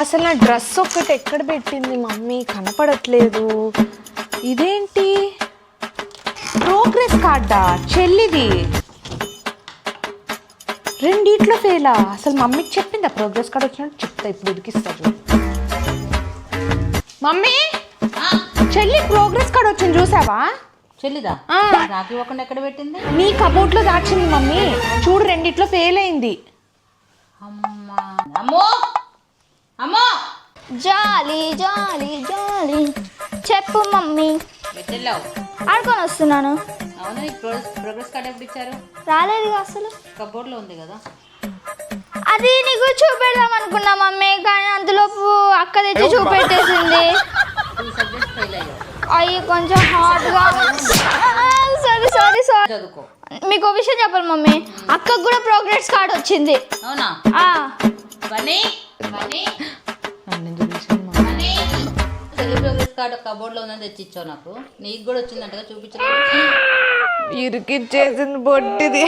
అసలు నా డ్రెస్ ఒక్కటి ఎక్కడ పెట్టింది మమ్మీ, కనపడట్లేదు. ఇదేంటి ప్రోగ్రెస్ కార్డా చెల్లిది? రెండిట్లో ఫెయిలా? అసలు మమ్మీకి చెప్పిందా ప్రోగ్రెస్ కార్డ్ వచ్చినట్టు? చెప్తా ఇప్పుడు, ఉడికిస్తా చూడు. మమ్మీ, చెల్లి ప్రోగ్రెస్ కార్డ్ వచ్చింది చూసావా? చెల్లిదా? నాకు ఇవ్వకుండా ఎక్కడ పెట్టింది? నీ కబోర్డ్ లో దాచింది మమ్మీ, చూడు రెండిట్లో ఫెయిల్ అయింది. అమ్మా, అమ్మో అమ్మో, జాలి జాలి జాలి. చెప్పు మమ్మీ. పెట్టెళ్ళావు? ఆడుకొని వస్తున్నాను. అవును, నీకు ప్రోగ్రెస్ కార్డ్ ఎప్పుడు ఇచ్చారు? రాలేదు అసలు. కబోర్డ్లో ఉంది కదా. అది నీకు చూపెడదాం అనుకున్నా మమ్మీ, కానీ అందులోపు అక్క తెచ్చి చూపెట్టేసింది. 2 సబ్జెక్ట్స్ ఫెయిల్ అయ్యావు. అయ్యి కొంచెం హార్డ్గా. Sorry sorry sorry. చదువుకో. మీకు ఒక విషయం చెప్పాలి మమ్మీ, అక్కకు కూడా ప్రోగ్రెస్ కార్డ్ వచ్చింది. అవునా? బన్నీ బన్నీ బన్నీ, చెల్లి ప్రోగ్రెస్ కార్డ్ కబోర్డ్లో ఉందని తెచ్చి ఇచ్చావు నాకు. నీకు కూడా వచ్చిందంటగా, చూపించలేదు. ఇరికిచ్చేసింది బొట్టిది.